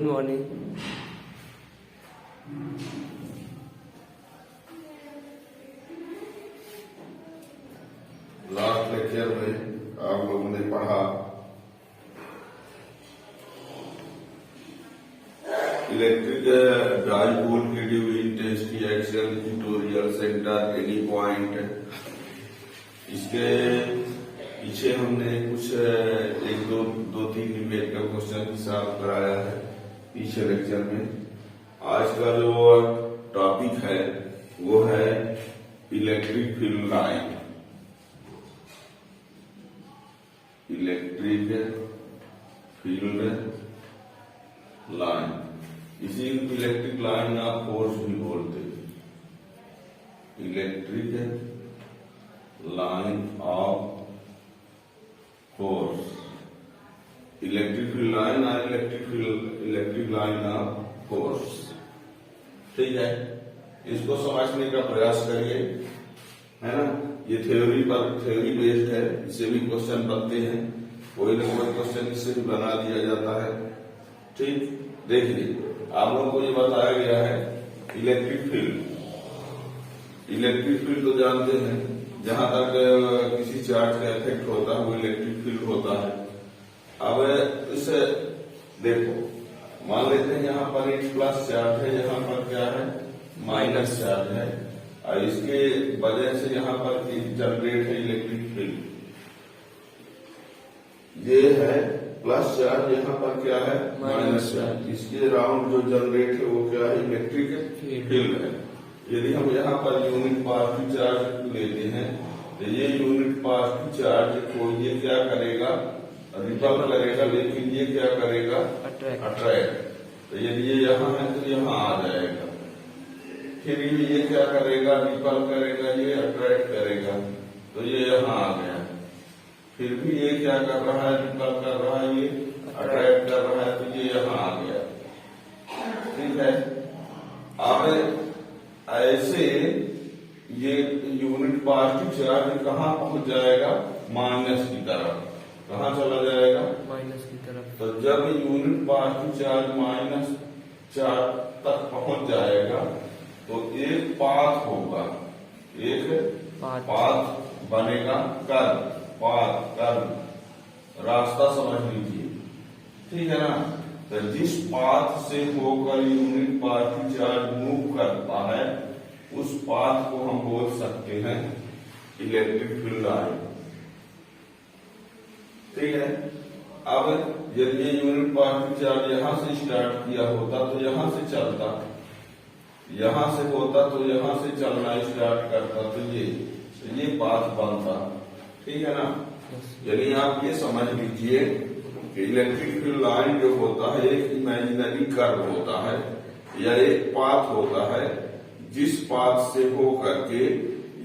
Good morning. Last lecture में आप लोगों ने पढ़ा इलेक्ट्रिक डाइपोल के due intensity axial tutorial centre any point. इसके पीछे हमने कुछ एक दो तीन न्यूमेरिकल क्वेश्चन सॉल्व कराया है पीछे लेक्चर में। आज का जो टॉपिक है वो है electric field line. Electric field line, इसी इलेक्ट्रिक लाइन आप फोर्स भी बोलते हैं। Electric line of force, electric field line और इलेक्ट्रिक लाइन ऑफ फोर्स। ठीक है, इसको समझने का प्रयास करिए, है ना। ये थ्योरी बेस्ड है, इससे भी क्वेश्चन बनते हैं, कोई ना कोई क्वेश्चन इससे भी बना दिया जाता है। ठीक, देखिए आप लोगों को ये बताया गया है इलेक्ट्रिक फील्ड। इलेक्ट्रिक फील्ड तो जानते हैं, जहां तक किसी चार्ज का इफेक्ट होता है वो इलेक्ट्रिक फील्ड होता है। अब इसे देखो, मान लेते हैं यहाँ पर एक प्लस चार्ज है, यहाँ पर क्या है माइनस चार्ज है, और इसके वजह से यहाँ पर जनरेट है इलेक्ट्रिक फील्ड। ये है प्लस चार्ज, यहाँ पर क्या है माइनस चार्ज। इसके राउंड जो जनरेट है वो क्या है इलेक्ट्रिक फील्ड है। यदि हम यहाँ पर यूनिट पॉजिटिव चार्ज लेते हैं तो ये यूनिट पॉजिटिव चार्ज को ये क्या करेगा, रिपल करेगा, लेकिन ये क्या करेगा अट्रैक्ट। तो यदि ये यहाँ है तो यहाँ आ जाएगा, फिर ये क्या करेगा रिपल करेगा, ये अट्रैक्ट करेगा, तो ये यहाँ आ गया। फिर भी ये क्या कर रहा है रिपल कर रहा है, ये अट्रैक्ट कर रहा है, तो ये यहाँ आ गया। ठीक है, अब ऐसे ये यूनिट पॉजिटिव चार्ज कहाँ पहुंच जाएगा माइनस की तरफ। कहाँ चला जाएगा माइनस की तरफ। तो जब unit positive charge minus charge तक पहुंच जाएगा तो एक पाथ होगा, एक पाथ बनेगा, कर्व रास्ता समझ लीजिए। ठीक है ना। तो जिस पाथ से होकर यूनिट पॉजिटिव चार्ज मूव करता है उस पाथ को हम बोल सकते हैं इलेक्ट्रिक फील्ड लाइन। ठीक है, अब यदि यूनिट पॉजिटिव चार्ज यहां से स्टार्ट किया होता तो यहां से चलता, यहां से होता तो यहां से चलना स्टार्ट करता, तो ये पाथ बनता। ठीक है ना। यानी आप ये समझ लीजिए कि इलेक्ट्रिक फील्ड लाइन जो होता है एक इमेजिनरी कर्व होता है या एक पाथ होता है जिस पाथ से होकर के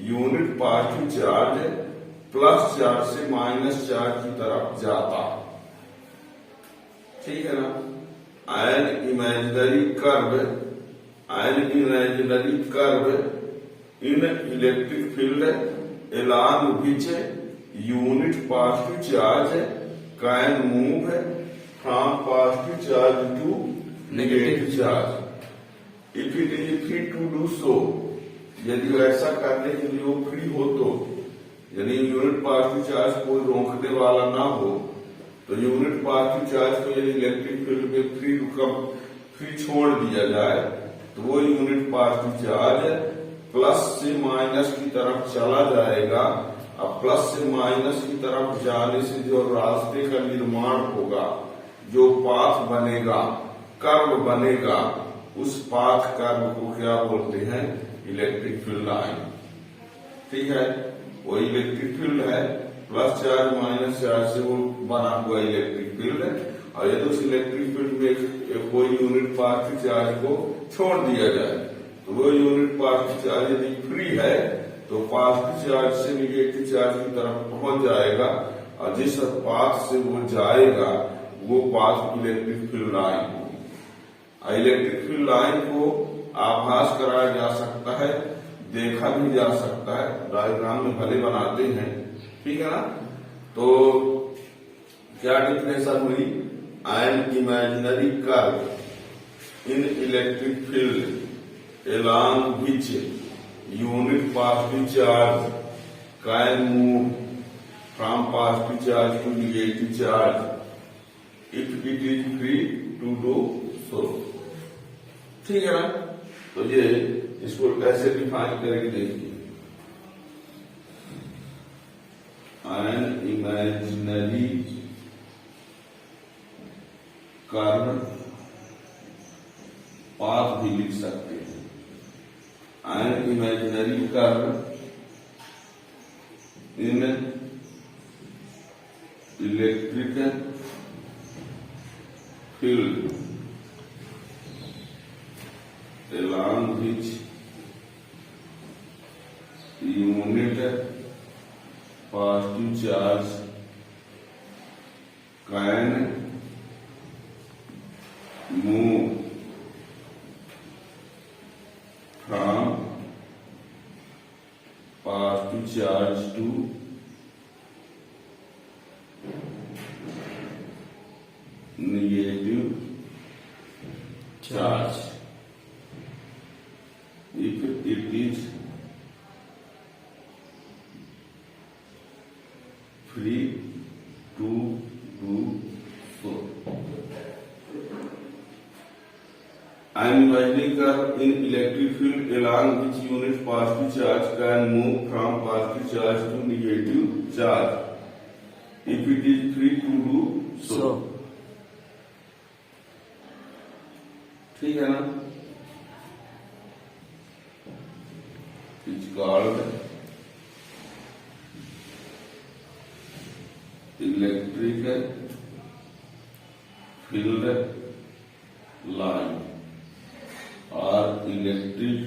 unit positive charge plus charge से माइनस चार्ज की तरफ जाता। ठीक है ना। An imaginary curve in electric field along which unit positive charge can move from positive charge to negative charge if it is free to do so। यदि ऐसा करने के लिए वो फ्री हो तो, यानी यूनिट पॉजिटिव चार्ज कोई रोकने वाला ना हो, तो यूनिट पॉजिटिव चार्ज को यदि इलेक्ट्रिक फील्ड में फ्री छोड़ दिया जाए तो वो यूनिट पॉजिटिव चार्ज प्लस से माइनस की तरफ चला जाएगा। अब प्लस से माइनस की तरफ जाने से जो रास्ते का निर्माण होगा, जो पाथ बनेगा, कर्व बनेगा, उस पाथ कर्व को क्या बोलते हैं इलेक्ट्रिक फील्ड लाइन। ठीक है, वो इलेक्ट्रिक फील्ड है, प्लस चार्ज माइनस चार्ज से वो बना हुआ इलेक्ट्रिक फील्ड है। और यदि उस इलेक्ट्रिक फील्ड में कोई यूनिट पॉजिटिव चार्ज को छोड़ दिया जाए तो वो यूनिट पॉजिटिव चार्ज यदि फ्री है तो पॉजिटिव चार्ज से निगेटिव चार्ज की तरफ पहुंच जाएगा, और जिस पाथ से वो जाएगा वो पाथ इलेक्ट्रिक फील्ड लाइन होगी। इलेक्ट्रिक फील्ड लाइन को आभास कराया जा सकता है, देखा भी जा सकता है, डायग्राम में भले बनाते हैं। ठीक है ना। तो क्या डिफिनेशन हुई, an imaginary curve in electric field along which unit positive charge can move from positive charge to negative charge if it is free to do so. ठीक है ना? तो ये इसको कैसे डिफाइन करेंगे देखिए. An imaginary curve पाथ भी लिख सकते हैं. An imaginary curve in electric field along which unit positive charge can move from positive charge to negative charge if it is free to do so. An imaginary curve in electric field along which unit positive charge can move from positive charge to negative charge if it is free to do so. ठीक है ना? It's called electric field line or electric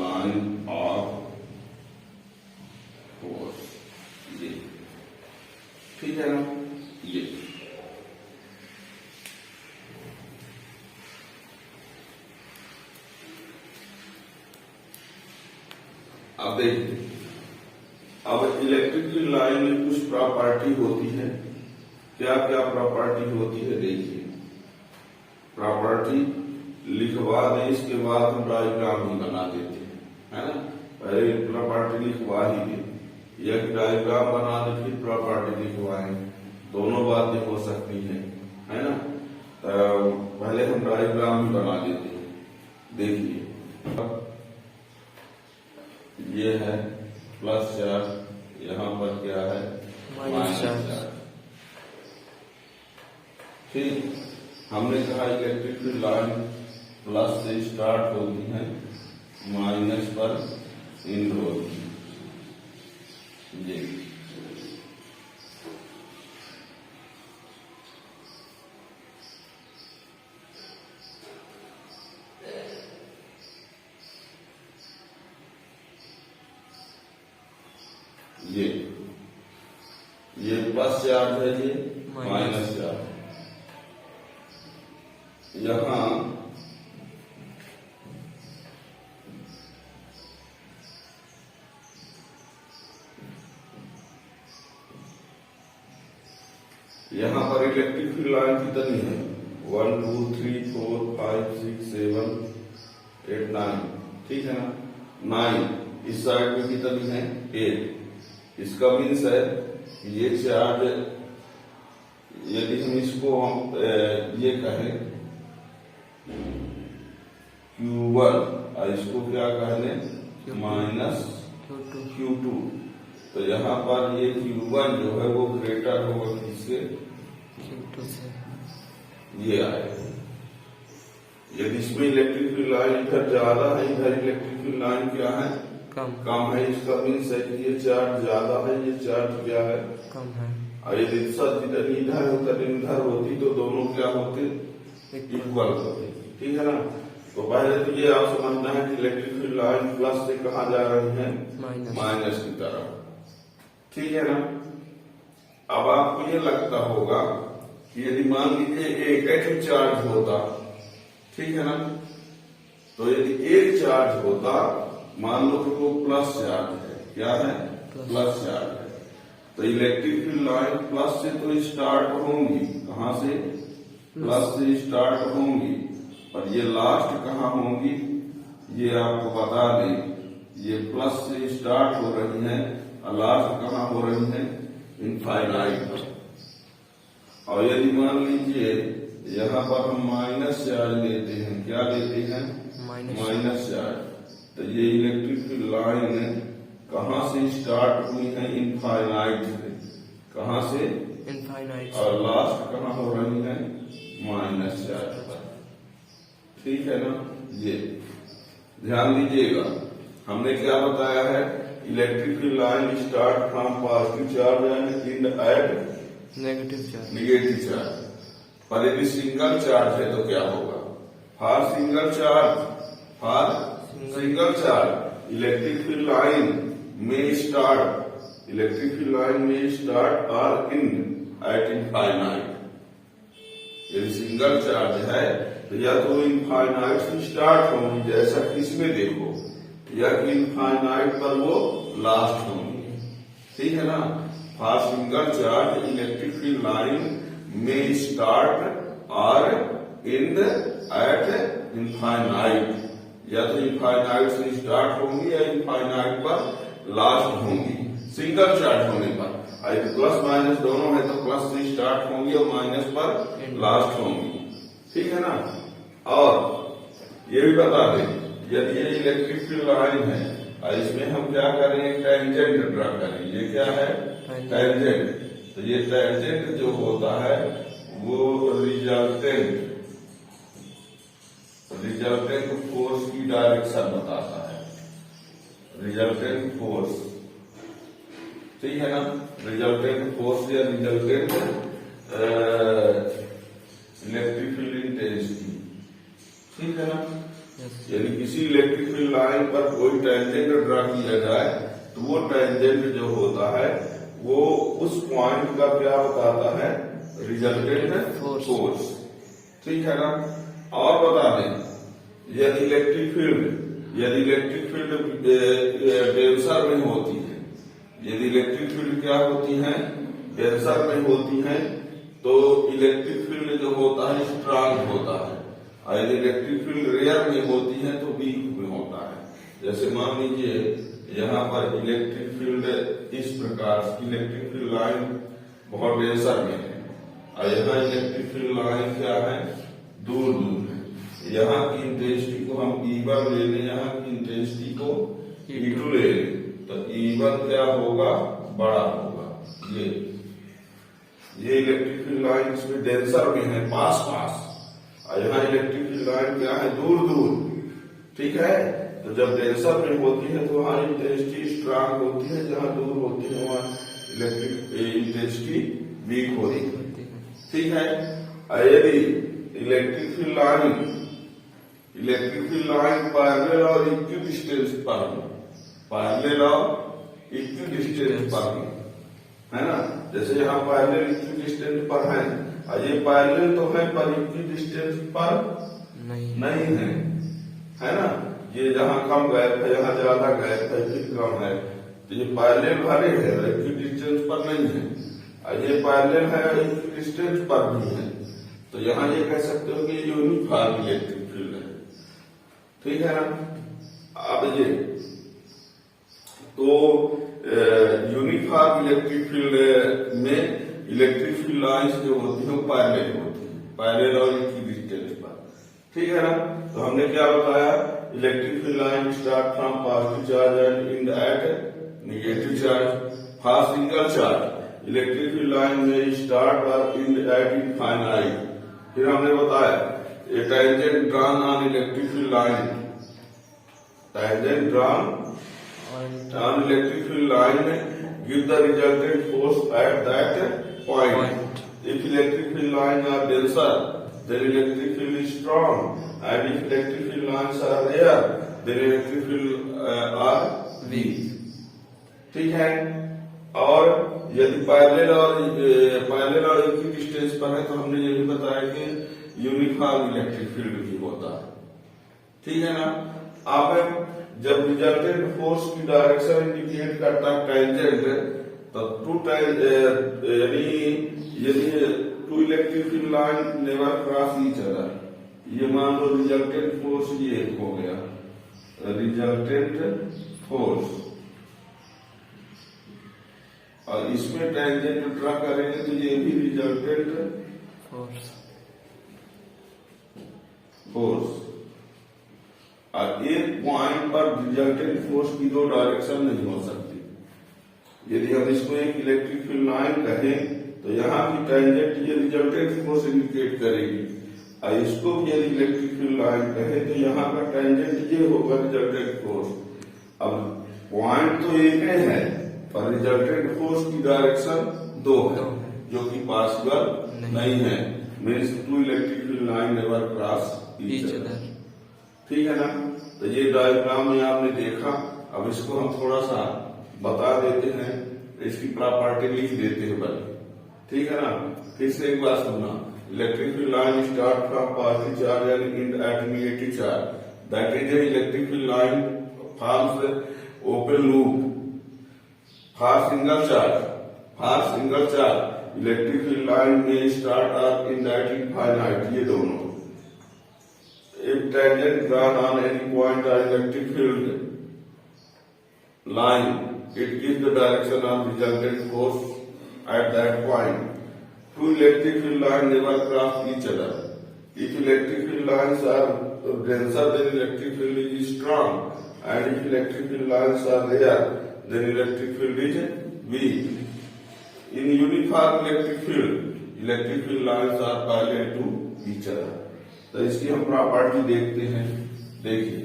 line of force. ये ठीक है ना? ये अब देखिए, अब इलेक्ट्रिक की लाइन में कुछ प्रॉपर्टी होती है. क्या क्या प्रॉपर्टी होती है देखिए. प्रॉपर्टी लिखवा दें, इसके बाद हम डायग्राम ही बना देते हैं, है ना? पहले प्रॉपर्टी लिखवा ही दें, एक डायग्राम बना दे फिर प्रॉपर्टी लिखवाएं. दोनों बातें हो सकती हैं, है ना? पहले हम डायग्राम ही बना देते हैं. देखिए, ये है प्लस चार्ज, यहाँ पर क्या है माइनस चार्ज. ठीक, हमने कहा इलेक्ट्रिक फील्ड लाइन प्लस से स्टार्ट होती है, माइनस पर एंड होती है. ये प्लस चार्ज है, ये माइनस चार्ज. यहाँ पर इलेक्ट्रिक फील्ड लाइन कितनी है? 1 2 3 4 5 6 7 8 9. ठीक है ना? 9. इस साइड में कितनी है? 8. इसका मीन्स है ये चार्ज, यदि हम इसको ये कहें Q1 और इसको क्या कहने माइनस Q2, तो यहाँ पर ये Q1 जो है वो ग्रेटर होगा किससे? Q2 से. ये आएगा. यदि इसमें इलेक्ट्रिक फील्ड लाइन इधर ज्यादा है, इधर इलेक्ट्रिक फील्ड लाइन क्या है? कम है. इसका मीन्स है कि ये चार्ज ज्यादा है, ये चार्ज क्या है? कम है. और यदि इधर इधर होती तो दोनों क्या होते? इक्वल होते. ठीक है ना? तो पहले तो ये आप समझना है कि इलेक्ट्रिक फील्ड लाइन प्लस से कहाँ जा रही है? माइनस की तरफ. ठीक है ना? अब आपको ये लगता होगा कि यदि मान लीजिए एक ही चार्ज होता, ठीक है ना? तो यदि एक चार्ज होता, मान लो कि वो प्लस चार्ज है. क्या है? प्लस चार्ज है. तो इलेक्ट्रिक फील्ड लाइन प्लस से तो स्टार्ट होंगी, कहाँ से, प्लस से स्टार्ट होंगी, और ये लास्ट कहाँ होंगी ये आपको बता दें, ये प्लस से स्टार्ट हो रही है और लास्ट कहाँ हो रही है, इनफाइनाइट। और यदि मान लीजिए यहाँ पर हम माइनस चार्ज लेते हैं, क्या लेते हैं, माइनस चार्ज, तो ये इलेक्ट्रिक फील्ड लाइन कहाँ से स्टार्ट हुई है, इनफाइनाइट से, कहाँ से, इनफाइनाइट, और लास्ट कहाँ हो रही है, माइनस चार्ज पर। ठीक है ना, ये ध्यान दीजिएगा। हमने क्या बताया है, electric field line start from positive charge and end at negative charge. पर यदि सिंगल चार्ज है तो क्या होगा, for single charge electric field line में स्टार्ट और एंड एट इनफाइनाइट। यदि सिंगल चार्ज है तो या तो इनफाइनाइट से स्टार्ट होंगी, जैसा कि इसमें देखो, या कि इनफाइनाइट पर वो लास्ट होंगी। ठीक है ना, for single charge electric field line में स्टार्ट और एंड एट इनफाइनाइट, या तो इनफाइनाइट से स्टार्ट होंगी या इनफाइनाइट पर लास्ट होंगी सिंगल चार्ज होने पर। यदि प्लस माइनस दोनों है तो प्लस से स्टार्ट होंगी और माइनस पर लास्ट होंगी। ठीक है ना, और ये भी बता दें, यदि ये इलेक्ट्रिक फील्ड लाइन है और इसमें हम क्या करेंगे, टेंजेंट ड्रा करेंगे। ये क्या है, टेंजेंट। तो ये टेंजेंट जो होता है वो रिजल्टेंट फोर्स की डायरेक्शन बताता है, रिजल्टेंट फोर्स। ठीक है ना, रिजल्टेंट फोर्स या रिजल्टेंट इलेक्ट्रिक फील्ड इंटेंसिटी। ठीक है ना, यदि किसी इलेक्ट्रिक फील्ड लाइन पर कोई टेंजेंट ड्रा किया जाए तो वो टेंजेंट जो होता है वो उस पॉइंट का क्या बताता है, रिजल्टेंट फोर्स। ठीक है ना, और बता दें, यदि इलेक्ट्रिक फील्ड डेंसर में होती है, यदि इलेक्ट्रिक फील्ड क्या होती है, डेंसर में होती है, तो इलेक्ट्रिक फील्ड जो होता है स्ट्रांग होता है, और यदि इलेक्ट्रिक फील्ड रेयर में होती है तो वीक में होता है। जैसे मान लीजिए यहाँ पर इलेक्ट्रिक फील्ड इस प्रकार, इलेक्ट्रिक फील्ड लाइन बहुत डेंसर में है और यहाँ इलेक्ट्रिक फील्ड लाइन क्या है, दूर दूर है। यहाँ की इंटेंसिटी को हम E1 ले लें, यहाँ की इंटेंसिटी को E2 ले लें, तो E1 क्या होगा, बड़ा होगा। ये इलेक्ट्रिक फील्ड लाइन इसमें डेंसर में है, पास और यहाँ इलेक्ट्रिक फील्ड लाइन क्या है, दूर दूर। ठीक है, तो जब डेंसर में होती है तो वहाँ इंटेंसिटी स्ट्रांग होती है, जहाँ दूर होती है वहाँ इलेक्ट्रिक इंटेंसिटी वीक होती है। ठीक है, यदि इलेक्ट्रिक फील्ड लाइन पैरेलल और इक्विडिस्टेंस पर है ना, जैसे यहाँ पैरेलल इक्विडिस्टेंस पर है और ये पैरेलल तो है पर इक्विडिस्टेंस पर नहीं है ना। ये जहाँ कम गैप है, यहाँ ज्यादा गैप है, फिर कम है, तो ये पैरेलल वाले है, इक्विडिस्टेंस पर नहीं है, और ये पैरेलल है और इक्विडिस्टेंस पर भी है, तो यहाँ ये कह सकते हो कि यूनिफॉर्म इलेक्ट्रिक फील्ड है। ठीक है ना, अब ये तो यूनिफॉर्म इलेक्ट्रिक फील्ड में इलेक्ट्रिक फील्ड लाइंस जो होती है वो पैरेलल होती है, पैरेलल और इक्विडिस्टेंस पर। ठीक है ना, तो हमने क्या बताया, electric field line start from positive charge and end at negative charge. For single charge electric field line में स्टार्ट और एंड एट इनफाइनाइट। फिर हमने बताया a tangent drawn on electric field line, tangent drawn on electric field line give the resultant force at that point. If electric field lines are denser, then electric field is strong, and if electric field lines are rare, then electric field are weak. ठीक है, और यदि parallel और equidistance पर है तो हमने ये भी बताया कि यूनिफॉर्म इलेक्ट्रिक फील्ड भी होता है। ठीक है ना, आप जब रिजल्टेंट फोर्स की डायरेक्शन इंडिकेट करता है टेंजेंट, तो टू यानी यदि two electric field line never cross each other. ये मान लो रिजल्टेंट फोर्स ये हो गया, रिजल्टेंट फोर्स, और इसमें टेंजेंट ड्रा करेंगे तो ये भी रिजल्टेंट फोर्स। और एक पॉइंट पर रिजल्टेंट फोर्स की दो डायरेक्शन नहीं हो सकती। यदि हम इसको एक इलेक्ट्रिक फील्ड लाइन कहें तो यहाँ की टेंजेंट ये रिजल्टेंट फोर्स इंडिकेट करेगी, और इसको भी यदि इलेक्ट्रिक फील्ड लाइन कहें तो यहाँ का टेंजेंट ये होगा रिजल्टेंट फोर्स। अब पॉइंट तो एक है पर रिजल्टेंट फोर्स की डायरेक्शन दो है, जो कि पॉसिबल नहीं है। Means two electric field line never cross each other. ठीक है ना। तो ये डायग्राम में आपने देखा। अब इसको हम थोड़ा सा बता देते हैं, इसकी प्रॉपर्टी लिख देते हैं बल। ठीक है ना। फिर से एक बार सुनना, electric field line start from positive charge and end at negative charge, that is a electric field line forms open loop for single charge. Electric field line में स्टार्ट और इन दैट इनफाइनाइट, ये दोनों। If tangent drawn on any point on electric field line, it gives the direction of resultant force at that point. Two electric field lines never cross each other. If electric field lines are denser, then electric field is strong, and if electric field lines are rare, then electric field is weak. In uniform electric field lines are parallel to each other. तो इसकी हम property देखते हैं। देखिए,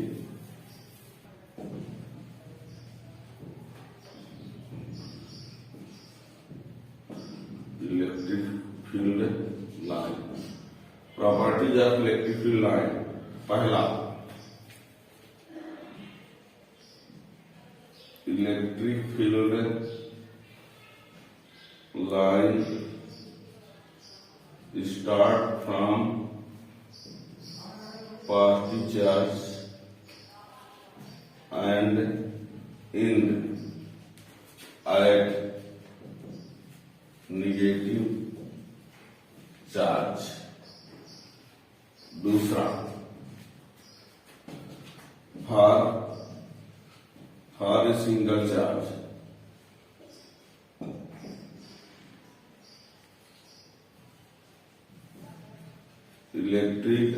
electric field line, properties of electric field line. पहला, electric field line start from positive charge and end at negative charge। दूसरा, for a single charge, electric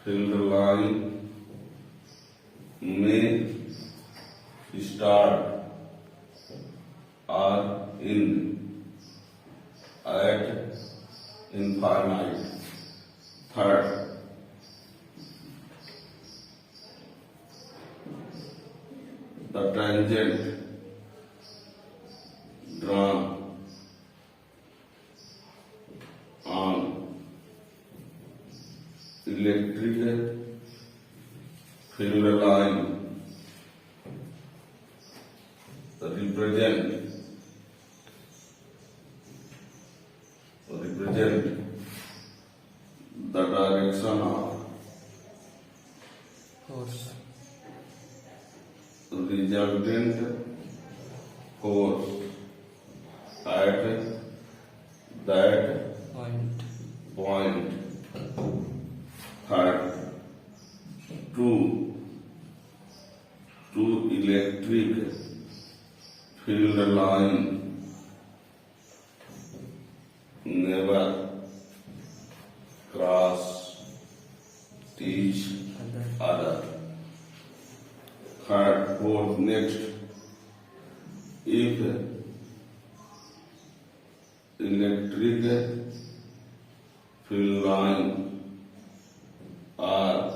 field line में start और end at infinite. Third, the tangent drawn on electric field line represent the direction of force, resultant force at that point. Third, two electric field line never cross each other. Third, fourth, next, if electric field line are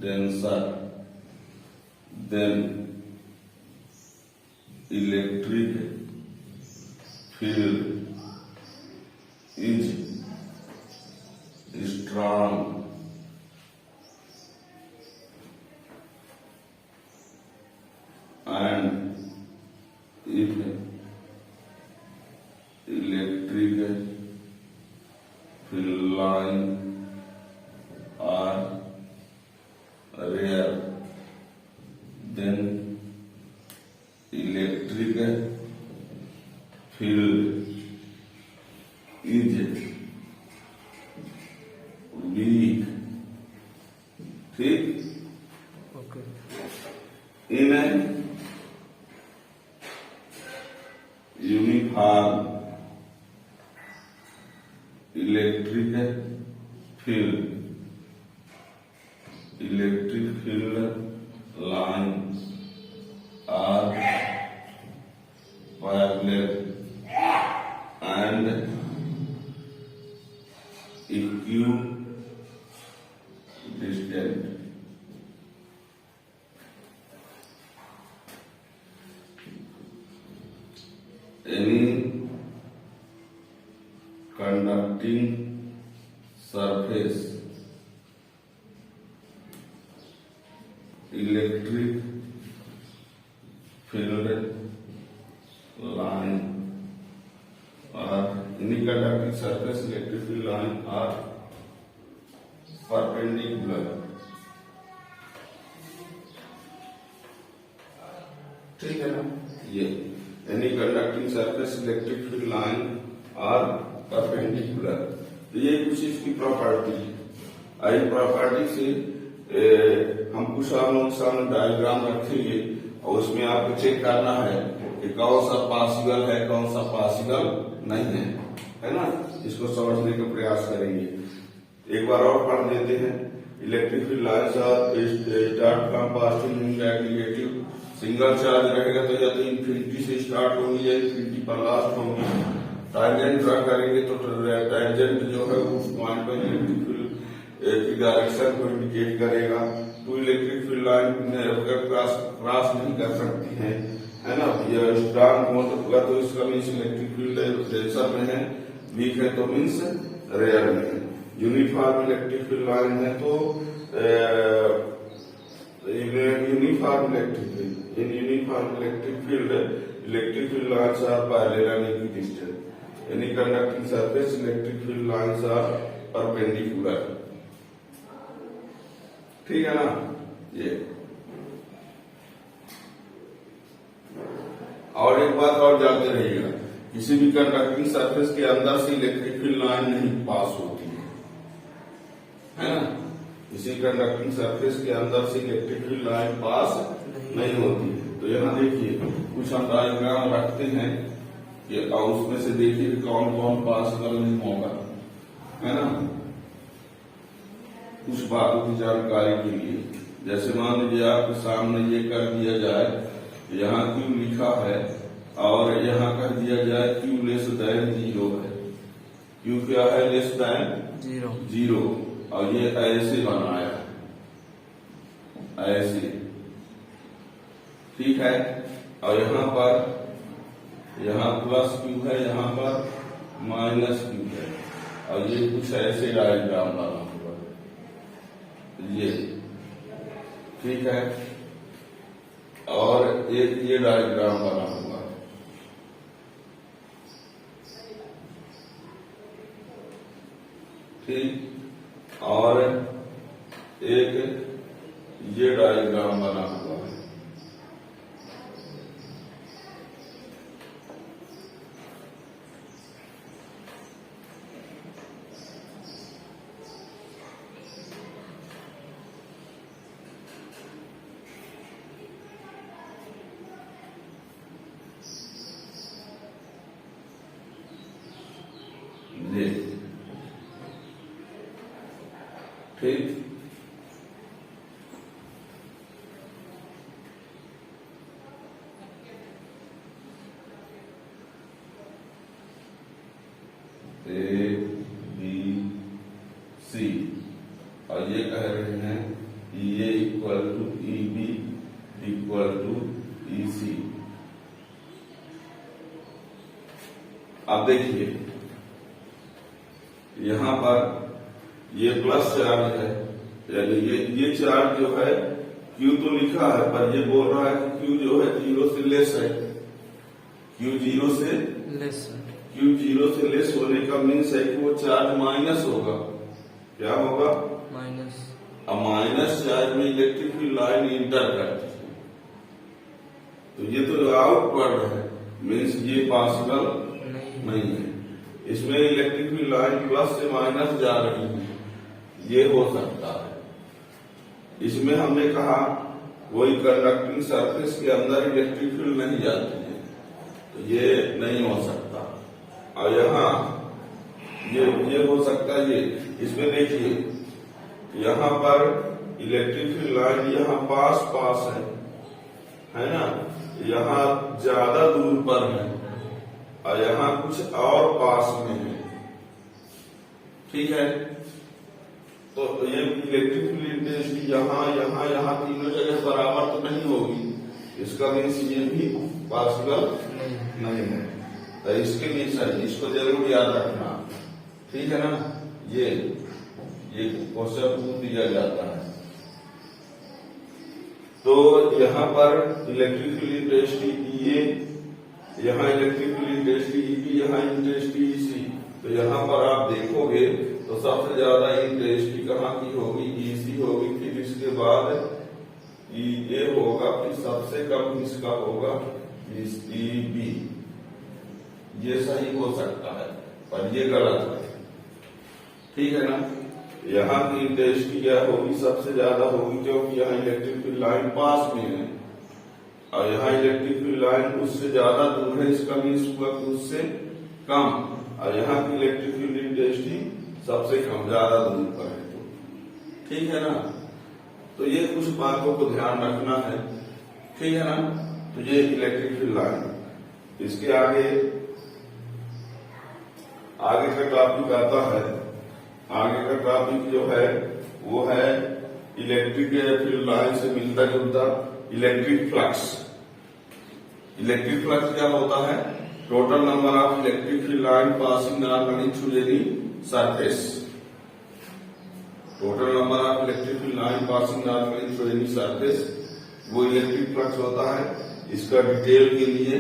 denser, then electric field is strong, and if electric field line are rare, then electric field in uniform electric field line are parallel and equidistant. Any conducting surface electric field line or any conducting surface electric field line are perpendicular। ठीक है ना? ये any conducting surface electric field line are perpendicular। तो ये कुछ इसकी property है। आई property से हम कुछ सामने डायग्राम रखेंगे और उसमें आपको चेक करना है कि कौन सा पॉसिबल है कौन सा पॉसिबल नहीं है ना? इसको समझने का प्रयास करेंगे। एक बार और पढ़ देते हैं। Electric field lines are start from positive negative. Single charge रहेगा तो या तो इंफिनिटी से स्टार्ट होंगी या इंफिनिटी पर लास्ट होंगी। टांजेंट ड्रा करेंगे तो टांजेंट जो है उस पॉइंट पर इलेक्ट्रिक फील्ड की डायरेक्शन को इंडिकेट करेगा। Two electric field line cross नहीं कर सकती है ना? ये स्ट्रांग होगा तो इसका मीन्स इलेक्ट्रिक फील्ड डेंसर में है, वीक है तो मीन्स रेयर में है। यूनिफॉर्म इलेक्ट्रिक फील्ड लाइन है तो uniform electric field lines are parallel and equidistant. Any conducting surface electric field lines are perpendicular। ठीक है ना? ये और एक बात और जानते रहिएगा, किसी भी कंडक्टिंग सरफेस के अंदर से इलेक्ट्रिक फील्ड लाइन नहीं पास होती है ना? किसी कंडक्टिंग सरफेस के अंदर से इलेक्ट्रिक फील्ड लाइन पास नहीं होती है। तो यहाँ देखिए कुछ हम डायग्राम रखते हैं कि उसमें से देखिए कौन कौन पॉसिबल नहीं होगा, है ना? कुछ बातों की जानकारी के लिए, जैसे मान लीजिए आपके सामने ये कर दिया जाए, यहाँ क्यू लिखा है और यहाँ कर दिया जाए क्यू लेस देन 0 है। क्यू क्या है? Less than 0। और ये ऐसे बनाया ऐसे, ठीक है? और यहाँ प्लस क्यू है, यहाँ पर माइनस क्यू है और ये कुछ ऐसे डायग्राम बना हुआ है, ये ठीक है? और एक ये डायग्राम बना हुआ है, ठीक? और एक ये डायग्राम बना हुआ है। ठीक? A, B, C और ये कह रहे हैं EA equal to EB equal to EC। अब देखिए यहाँ पर ये प्लस चार्ज है, यानी ये चार्ज जो है Q तो लिखा है पर ये बोल रहा है कि Q जो है 0 से लेस है। Q 0 से लेस होने का मीन्स है कि वो चार्ज माइनस होगा। क्या होगा? माइनस। अब माइनस चार्ज में इलेक्ट्रिक फील्ड लाइन इंटर करती है, तो ये तो आउटवर्ड है, मीन्स ये पॉसिबल नहीं है। इसमें इलेक्ट्रिक फील्ड लाइन प्लस से माइनस जा रही है, ये हो सकता है। इसमें हमने कहा वही कंडक्टिंग सरफेस के अंदर इलेक्ट्रिक फील्ड नहीं जाती है, तो ये नहीं हो सकता। और यहाँ ये हो सकता है, ये इसमें देखिए यहाँ पर इलेक्ट्रिक फील्ड लाइन यहाँ पास है ना, यहाँ ज्यादा दूर पर है और यहाँ कुछ और पास में है, ठीक है। तो ये इलेक्ट्रिक फील्ड इंटेंसिटी यहाँ तीनों जगह बराबर तो नहीं होगी, इसका मीन्स ये भी पॉसिबल नहीं है। तो इसके लिए सर इसको जरूर याद रखना, ठीक है ना। ये क्वेश्चन पूछ दिया जाता है। तो यहाँ पर इलेक्ट्रिक फील्ड इंटेंसिटी ये, यहाँ इलेक्ट्रिक फील्ड इंटेंसिटी ईबी, यहाँ इंटेंसिटी ईसी। तो यहाँ पर आप देखोगे तो सबसे ज्यादा इंटेंसिटी कहाँ की होगी, ईसी होगी, फिर इसके बाद ये होगा, फिर सबसे कम किसका होगा, ईबी। ये सही हो सकता है पर ये गलत है, ठीक है ना। यहाँ की इंटेंसिटी क्या होगी, सबसे ज्यादा होगी, क्योंकि यहाँ इलेक्ट्रिक फील्ड लाइन पास में है और यहाँ इलेक्ट्रिक फील्ड लाइन उससे ज्यादा दूर है, इसका मीन्स हुआ कि उससे कम। और यहाँ की इलेक्ट्रिक फील्ड इंटेंसिटी सबसे कम, ज्यादा दूर पर है, तो ठीक है ना। तो ये कुछ बातों को ध्यान रखना है, ठीक है ना। तो ये इलेक्ट्रिक फील्ड लाइन, इसके आगे का टॉपिक आता है। आगे का टॉपिक जो है वो है इलेक्ट्रिक फील्ड लाइन से मिलता जुलता इलेक्ट्रिक फ्लक्स। इलेक्ट्रिक फ्लक्स क्या होता है, total number of electric field line passing or running through any surface. Total number of electric field line passing or running through any surface, वो electric flux होता है। इसका डिटेल के लिए,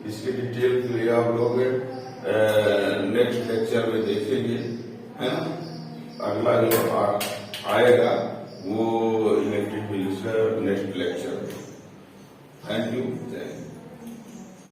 इसके डिटेल के लिए आप लोग नेक्स्ट लेक्चर में देखेंगे, है ना। अगला जो आएगा